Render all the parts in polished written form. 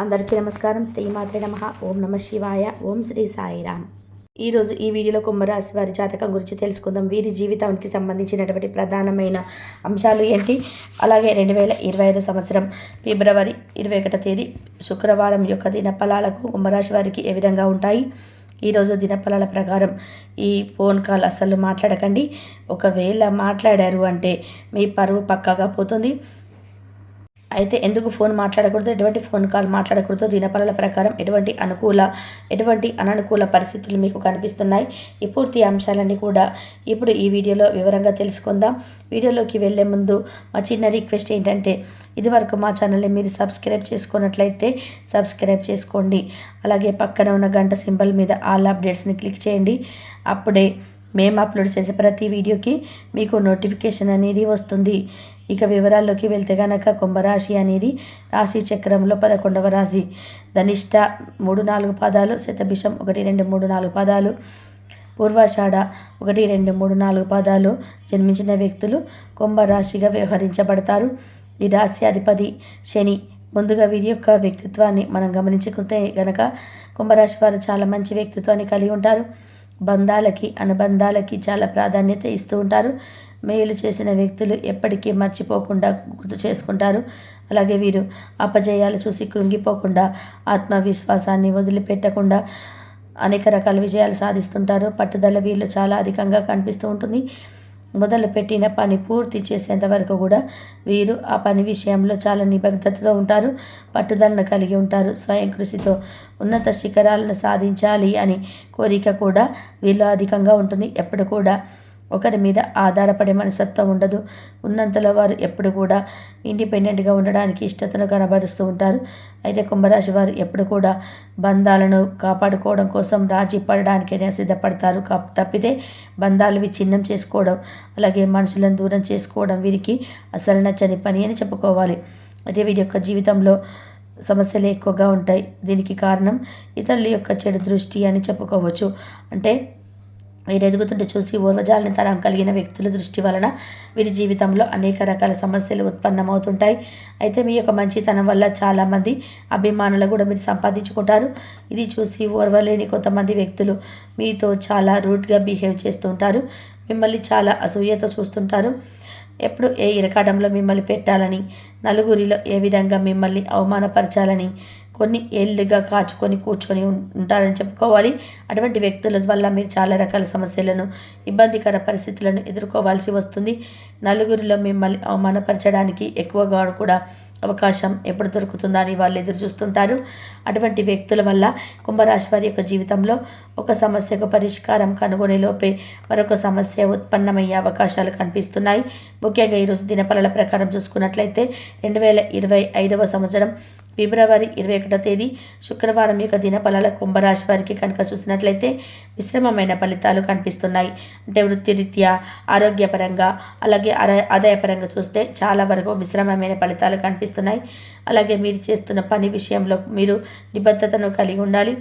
అందరికీ నమస్కారం. శ్రీమాత్రే నమః. ఓం నమ శివాయ. ఓం శ్రీ సాయిరామ్. ఈరోజు ఈ వీడియోలో కుంభరాశి వారి జాతకం గురించి తెలుసుకుందాం. వీరి జీవితానికి సంబంధించినటువంటి ప్రధానమైన అంశాలు ఏంటి, అలాగే 2025 సంవత్సరం ఫిబ్రవరి 21 తేదీ శుక్రవారం యొక్క దినఫలాలకు కుంభరాశి వారికి ఏ విధంగా ఉంటాయి. ఈరోజు దినఫలాల ప్రకారం ఈ ఫోన్ కాల్ అస్సలు మాట్లాడకండి. ఒకవేళ మాట్లాడారు అంటే మీ పరువు పక్కాగా పోతుంది. అయితే ఎందుకు ఫోన్ మాట్లాడకూడదు, ఎటువంటి ఫోన్ కాల్ మాట్లాడకూడదు, దినఫలాల ప్రకారం ఎటువంటి అననుకూల పరిస్థితులు మీకు కనిపిస్తున్నాయి, ఈ పూర్తి అంశాలన్నీ కూడా ఇప్పుడు ఈ వీడియోలో వివరంగా తెలుసుకుందాం. వీడియోలోకి వెళ్ళే ముందు మా చిన్న రిక్వెస్ట్ ఏంటంటే, ఇదివరకు మా ఛానల్ని మీరు సబ్స్క్రైబ్ చేసుకున్నట్లయితే సబ్స్క్రైబ్ చేసుకోండి. అలాగే పక్కన ఉన్న గంట సింబల్ మీద ఆల్ అప్డేట్స్ని క్లిక్ చేయండి. అప్పుడే మేము అప్లోడ్ చేసే ప్రతి వీడియోకి మీకు నోటిఫికేషన్ అనేది వస్తుంది. ఇక వివరాల్లోకి వెళ్తే కనుక కుంభరాశి అనేది రాశి చక్రంలో 11వ రాశి. ధనిష్ట 3-4 పాదాలు, శతభిషం 1-2-3-4 పాదాలు, పూర్వాషాఢ 1-2-3-4 పాదాలు జన్మించిన వ్యక్తులు కుంభరాశిగా వ్యవహరించబడతారు. ఈ రాశి అధిపతి శని. ముందుగా వీరి యొక్క వ్యక్తిత్వాన్ని మనం గమనించుకుంటే గనక కుంభరాశి వారు చాలా మంచి వ్యక్తిత్వాన్ని కలిగి ఉంటారు. అనుబంధాలకి చాలా ప్రాధాన్యత ఇస్తూ ఉంటారు. మేలు చేసిన వ్యక్తులు ఎప్పటికీ మర్చిపోకుండా గుర్తు చేసుకుంటారు. అలాగే వీరు అపజయాలు చూసి కృంగిపోకుండా, ఆత్మవిశ్వాసాన్ని వదిలిపెట్టకుండా అనేక రకాల విజయాలు సాధిస్తుంటారు. పట్టుదల వీళ్ళు చాలా అధికంగా కనిపిస్తూ ఉంటుంది. మొదలుపెట్టిన పని పూర్తి చేసేంత వరకు కూడా వీరు ఆ పని విషయంలో చాలా నిబద్ధతతో ఉంటారు, పట్టుదలను కలిగి ఉంటారు. స్వయం కృషితో ఉన్నత శిఖరాలను సాధించాలి అని కోరిక కూడా వీళ్ళు అధికంగా ఉంటుంది. ఎప్పుడు కూడా ఒకరి మీద ఆధారపడే మనస్తత్వం ఉండదు. ఉన్నంతలో వారు ఎప్పుడు కూడా ఇండిపెండెంట్గా ఉండడానికి ఇష్టతను కనబరుస్తూ ఉంటారు. అయితే కుంభరాశి వారు ఎప్పుడు కూడా బంధాలను కాపాడుకోవడం కోసం రాజీ పడడానికైనా సిద్ధపడతారు. తప్పితే బంధాలు విచ్ఛిన్నం చేసుకోవడం, అలాగే మనుషులను దూరం చేసుకోవడం వీరికి అసలు నచ్చని పని అని చెప్పుకోవాలి. అయితే వీరి యొక్క జీవితంలో సమస్యలు ఎక్కువగా ఉంటాయి. దీనికి కారణం ఇతరుల యొక్క చెడు దృష్టి అని చెప్పుకోవచ్చు. అంటే వీరు ఎదుగుతుంటే చూసి ఓర్వజాలని తరం కలిగిన వ్యక్తుల దృష్టి వలన వీరి జీవితంలో అనేక రకాల సమస్యలు ఉత్పన్నమవుతుంటాయి. అయితే మీ యొక్క మంచితనం వల్ల చాలామంది అభిమానులు కూడా మీరు సంపాదించుకుంటారు. ఇది చూసి ఓర్వలేని కొంతమంది వ్యక్తులు మీతో చాలా రూడ్గా బిహేవ్ చేస్తుంటారు. మిమ్మల్ని చాలా అసూయతో చూస్తుంటారు. ఎప్పుడు ఏ ఇరకాటంలో మిమ్మల్ని పెట్టాలని, నలుగురిలో ఏ విధంగా మిమ్మల్ని అవమానపరచాలని కొన్ని ఏళ్ళుగా కాచుకొని కూర్చొని ఉంటారని చెప్పుకోవాలి. అటువంటి వ్యక్తుల వల్ల మీరు చాలా రకాల సమస్యలను, ఇబ్బందికర పరిస్థితులను ఎదుర్కోవాల్సి వస్తుంది. నలుగురిలో మిమ్మల్ని అవమానపరచడానికి ఎక్కువగా కూడా అవకాశం ఎప్పుడు దొరుకుతుందా అని వాళ్ళు ఎదురు చూస్తుంటారు. అటువంటి వ్యక్తుల వల్ల కుంభరాశి వారి యొక్క జీవితంలో ఒక సమస్యకు పరిష్కారం కనుగొనే లోపే మరొక సమస్య ఉత్పన్నమయ్యే అవకాశాలు కనిపిస్తున్నాయి. ముఖ్యంగా ఈరోజు దినఫలాల ప్రకారం చూసుకున్నట్లయితే 2025వ సంవత్సరం ఫిబ్రవరి 21 తేదీ శుక్రవారం యొక్క దినఫలాల కుంభరాశి వారికి కనుక చూసినట్లయితే మిశ్రమమైన ఫలితాలు కనిపిస్తున్నాయి. అంటే వృత్తిరీత్యా, ఆరోగ్యపరంగా, అలాగే ఆదాయపరంగా చూస్తే చాలా వరకు మిశ్రమమైన ఫలితాలు కనిపిస్తున్నాయి. అలాగే మీరు చేస్తున్న పని విషయంలో మీరు నిబద్ధతను కలిగి ఉండాలి.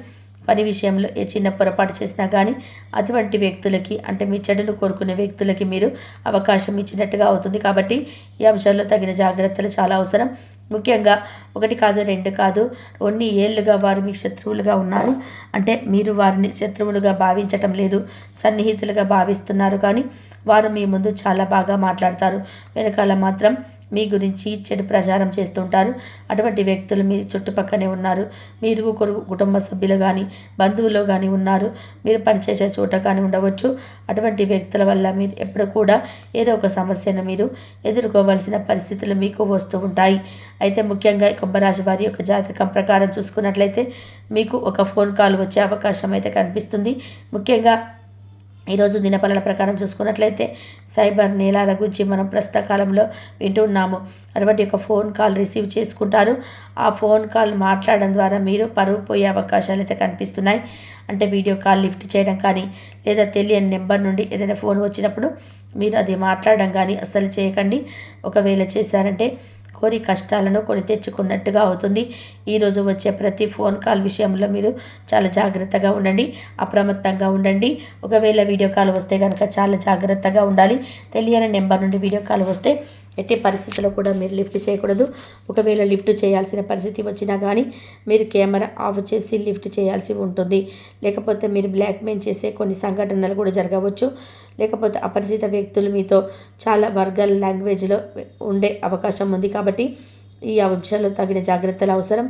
పని విషయంలో ఏ చిన్న పొరపాటు చేసినా కానీ అటువంటి వ్యక్తులకి, అంటే మీ చెడును కోరుకునే వ్యక్తులకి మీరు అవకాశం ఇచ్చినట్టుగా అవుతుంది. కాబట్టి ఈ అంశాల్లో తగిన జాగ్రత్తలు చాలా అవసరం. ముఖ్యంగా 1 కాదు 2 కాదు, కొన్ని ఏళ్ళుగా వారు మీకు శత్రువులుగా ఉన్నారు. అంటే మీరు వారిని శత్రువులుగా భావించటం లేదు, సన్నిహితులుగా భావిస్తున్నారు. కానీ వారు మీ ముందు చాలా బాగా మాట్లాడతారు, వెనకాల మాత్రం మీ గురించి చెడు ప్రచారం చేస్తుంటారు. అటువంటి వ్యక్తులు మీ చుట్టుపక్కనే ఉన్నారు. మీ ఇరుగు పొరుగు కుటుంబ సభ్యులు కానీ, బంధువులు కానీ ఉన్నారు. మీరు పనిచేసే చోట కానీ ఉండవచ్చు. అటువంటి వ్యక్తుల వల్ల మీరు ఎప్పుడు కూడా ఏదో ఒక సమస్యను మీరు ఎదుర్కోవాల్సిన పరిస్థితులు మీకు వస్తూ ఉంటాయి. అయితే ముఖ్యంగా కుంభరాశి వారి యొక్క జాతకం ప్రకారం చూసుకున్నట్లయితే మీకు ఒక ఫోన్ కాల్ వచ్చే అవకాశం అయితే కనిపిస్తుంది. ముఖ్యంగా ఈరోజు దినఫలాల ప్రకారం చూసుకున్నట్లయితే సైబర్ నేరాల గురించి మనం ప్రస్తుత కాలంలో వింటున్నాము. అటువంటి ఒక ఫోన్ కాల్ రిసీవ్ చేసుకుంటారు. ఆ ఫోన్ కాల్ మాట్లాడడం ద్వారా మీరు పరువు పోయే అవకాశాలు అయితే కనిపిస్తున్నాయి. అంటే వీడియో కాల్ లిఫ్ట్ చేయడం కానీ, లేదా తెలియని నెంబర్ నుండి ఏదైనా ఫోన్ వచ్చినప్పుడు మీరు అది మాట్లాడడం కానీ అస్సలు చేయకండి. ఒకవేళ చేశారంటే కొన్ని కష్టాలను కొని తెచ్చుకున్నట్టుగా అవుతుంది. ఈరోజు వచ్చే ప్రతి ఫోన్ కాల్ విషయంలో మీరు చాలా జాగ్రత్తగా ఉండండి, అప్రమత్తంగా ఉండండి. ఒకవేళ వీడియో కాల్ వస్తే కనుక చాలా జాగ్రత్తగా ఉండాలి. తెలియని నెంబర్ నుండి వీడియో కాల్ వస్తే ఎట్టి పరిస్థితుల్లో కూడా మీరు లిఫ్ట్ చేయకూడదు. ఒకవేళ లిఫ్ట్ చేయాల్సిన పరిస్థితి వచ్చినా కానీ మీరు కెమెరా ఆఫ్ చేసి లిఫ్ట్ చేయాల్సి ఉంటుంది. లేకపోతే మీరు బ్లాక్మెయిల్ చేసే కొన్ని సంఘటనలు కూడా జరగవచ్చు. లేకపోతే అపరిచిత వ్యక్తులు మీతో చాలా వర్గల్ లాంగ్వేజ్లో ఉండే అవకాశం ఉంది. కాబట్టి ఈ అంశాల్లో తగిన జాగ్రత్తలు అవసరం.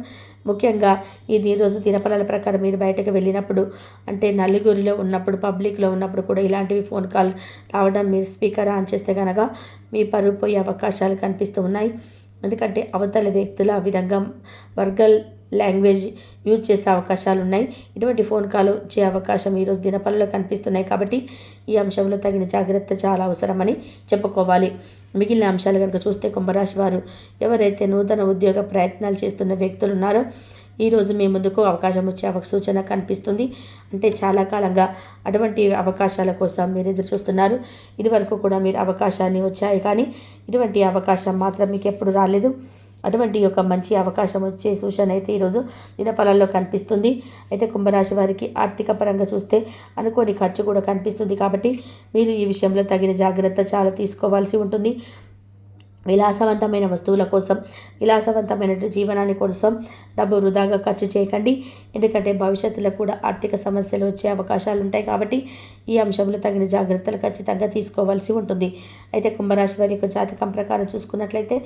ముఖ్యంగా ఇది రోజు దినఫలాల ప్రకారం మీరు బయటకు వెళ్ళినప్పుడు, అంటే నలుగురిలో ఉన్నప్పుడు, పబ్లిక్లో ఉన్నప్పుడు కూడా ఇలాంటివి ఫోన్ కాల్ రావడం, మీరు స్పీకర్ ఆన్ చేస్తే కనుక మీ పరువు పోయే అవకాశాలు కనిపిస్తూ ఉన్నాయి. ఎందుకంటే అవతల వ్యక్తులు ఆ విధంగా వర్గల్ లాంగ్వేజ్ యూజ్ చేసే అవకాశాలు ఉన్నాయి. ఇటువంటి ఫోన్ కాల్ వచ్చే అవకాశం ఈరోజు దినఫలంలో కనిపిస్తున్నాయి. కాబట్టి ఈ అంశంలో తగిన జాగ్రత్త చాలా అవసరమని చెప్పుకోవాలి. మిగిలిన అంశాలు కనుక చూస్తే కుంభరాశి వారు ఎవరైతే నూతన ఉద్యోగ ప్రయత్నాలు చేస్తున్న వ్యక్తులు ఉన్నారో ఈరోజు మీ ముందుకు అవకాశం వచ్చే సూచన కనిపిస్తుంది. అంటే చాలా కాలంగా అటువంటి అవకాశాల కోసం మీరు ఎదురు చూస్తున్నారు. ఇదివరకు కూడా మీరు అవకాశాన్ని వచ్చాయి, కానీ ఇటువంటి అవకాశం మాత్రం మీకు ఎప్పుడు రాలేదు. అటువంటి ఒక మంచి అవకాశం వచ్చే సూచన అయితే ఈరోజు దినఫలాల్లో కనిపిస్తుంది. అయితే కుంభరాశి వారికి ఆర్థిక పరంగా చూస్తే అనుకోని ఖర్చు కూడా కనిపిస్తుంది. కాబట్టి మీరు ఈ విషయంలో తగిన జాగ్రత్త చాలా తీసుకోవాల్సి ఉంటుంది. విలాసవంతమైన వస్తువుల కోసం, విలాసవంతమైన జీవనాన్ని కోసం డబ్బు వృధాగా ఖర్చు చేయకండి. ఎందుకంటే భవిష్యత్తులో కూడా ఆర్థిక సమస్యలు వచ్చే అవకాశాలు ఉంటాయి. కాబట్టి ఈ అంశంలో తగిన జాగ్రత్తలు ఖచ్చితంగా తీసుకోవాల్సి ఉంటుంది. అయితే కుంభరాశి వారి యొక్క జాతకం ప్రకారం చూసుకున్నట్లయితే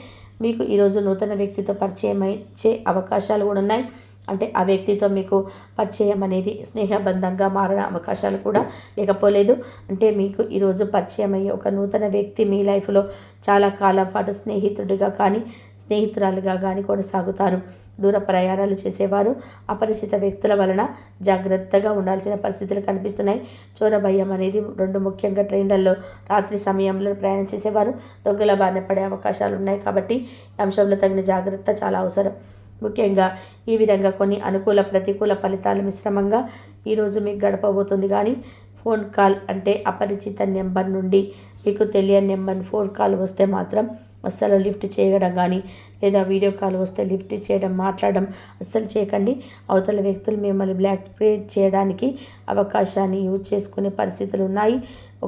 మీకు ఈరోజు నూతన వ్యక్తితో పరిచయం అయ్యే అవకాశాలు కూడా ఉన్నాయి. అంటే ఆ వ్యక్తితో మీకు పరిచయం అనేది స్నేహబంధంగా మారిన అవకాశాలు కూడా లేకపోలేదు. అంటే మీకు ఈరోజు పరిచయం అయ్యే ఒక నూతన వ్యక్తి మీ లైఫ్లో చాలా కాలం పాటు స్నేహితుడిగా కానీ స్నేహితురాలుగా కానీ కొనసాగుతారు. దూర ప్రయాణాలు చేసేవారు అపరిచిత వ్యక్తుల వలన జాగ్రత్తగా ఉండాల్సిన పరిస్థితులు కనిపిస్తున్నాయి. చోర భయం అనేది ముఖ్యంగా ట్రైన్లలో రాత్రి సమయంలో ప్రయాణం చేసేవారు దొంగల బారిన పడే అవకాశాలు ఉన్నాయి. కాబట్టి ఈ అంశంలో తగిన జాగ్రత్త చాలా అవసరం. ముఖ్యంగా ఈ విధంగా కొన్ని అనుకూల ప్రతికూల ఫలితాలు మిశ్రమంగా ఈరోజు మీకు గడపబోతుంది. కానీ ఫోన్ కాల్ అంటే అపరిచిత నెంబర్ నుండి మీకు తెలియని నెంబర్ ఫోన్ కాల్ వస్తే మాత్రం అస్సలు లిఫ్ట్ చేయడం కానీ, లేదా వీడియో కాల్ వస్తే లిఫ్ట్ చేయడం, మాట్లాడడం అస్సలు చేయకండి. అవతల వ్యక్తులు మిమ్మల్ని బ్లాక్మెయిల్ చేయడానికి అవకాశాన్ని యూజ్ చేసుకునే పరిస్థితులు ఉన్నాయి.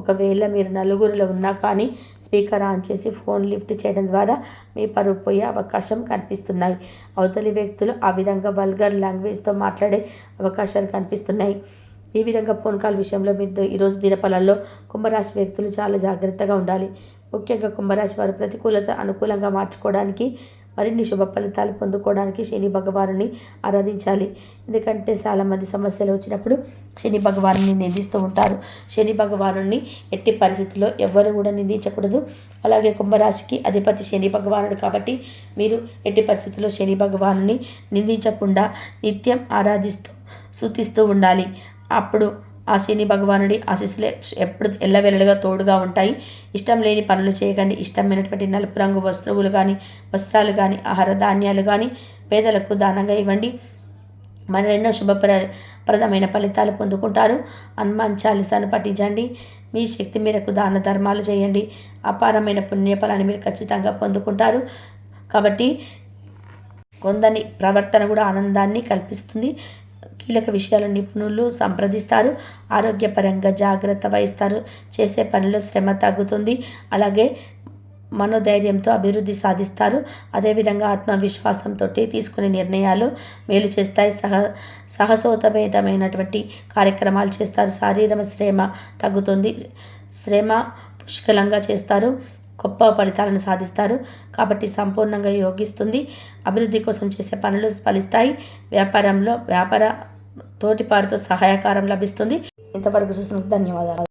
ఒకవేళ మీరు నలుగురిలో ఉన్నా కానీ స్పీకర్ ఆన్ చేసి ఫోన్ లిఫ్ట్ చేయడం ద్వారా మీ పరువు పోయే అవకాశం కనిపిస్తున్నాయి. అవతలి వ్యక్తులు ఆ విధంగా వల్గర్ లాంగ్వేజ్తో మాట్లాడే అవకాశాలు కనిపిస్తున్నాయి. ఈ విధంగా ఫోన్ కాల్ విషయంలో మీరు ఈరోజు దినఫలాల్లో కుంభరాశి వ్యక్తులు చాలా జాగ్రత్తగా ఉండాలి. ముఖ్యంగా కుంభరాశి వారు ప్రతికూలత అనుకూలంగా మార్చుకోవడానికి, మరిన్ని శుభ ఫలితాలు పొందుకోవడానికి శని భగవానుని ఆరాధించాలి. ఎందుకంటే చాలామంది సమస్యలు వచ్చినప్పుడు శని భగవానుని నిందిస్తూ ఉంటారు. శని భగవానుని ఎట్టి పరిస్థితుల్లో ఎవ్వరు కూడా నిందించకూడదు. అలాగే కుంభరాశికి అధిపతి శని భగవానుడు. కాబట్టి మీరు ఎట్టి పరిస్థితుల్లో శని భగవానుని నిందించకుండా నిత్యం ఆరాధిస్తూ స్తుతిస్తూ ఉండాలి. అప్పుడు ఆ శని భగవానుడి ఆశీస్సులే ఎప్పుడు ఎల్లవెల్లలుగా తోడుగా ఉంటాయి. ఇష్టం లేని పనులు చేయకండి. ఇష్టమైనటువంటి నలుపు రంగు వస్త్రాలు కానీ ఆహార ధాన్యాలు కానీ పేదలకు దానంగా ఇవ్వండి. మరెన్నో శుభప్రదమైన ఫలితాలు పొందుకుంటారు. హనుమాన్ చాలీసాను పఠించండి. మీ శక్తి మేరకు దాన ధర్మాలు చేయండి. అపారమైన పుణ్యఫలాన్ని మీరు ఖచ్చితంగా పొందుకుంటారు. కాబట్టి కొందరి ప్రవర్తన కూడా ఆనందాన్ని కల్పిస్తుంది. కీలక విషయాలు నిపుణులు సంప్రదిస్తారు. ఆరోగ్యపరంగా జాగ్రత్త వహిస్తారు. చేసే పనిలో శ్రమ తగ్గుతుంది. అలాగే మనోధైర్యంతో అభివృద్ధి సాధిస్తారు. అదేవిధంగా ఆత్మవిశ్వాసంతో తీసుకునే నిర్ణయాలు మేలు చేస్తాయి. సాహసోపేతమైనటువంటి కార్యక్రమాలు చేస్తారు. శారీరక శ్రమ తగ్గుతుంది. శ్రమ పుష్కలంగా చేస్తారు. గొప్ప ఫలితాలను సాధిస్తారు. కాబట్టి సంపూర్ణంగా యోగిస్తుంది. అభివృద్ధి కోసం చేసే పనులు ఫలిస్తాయి. వ్యాపారంలో తోటివారితో సహాయకారం లభిస్తుంది. ఇంతవరకు చూసినందుకు ధన్యవాదాలు.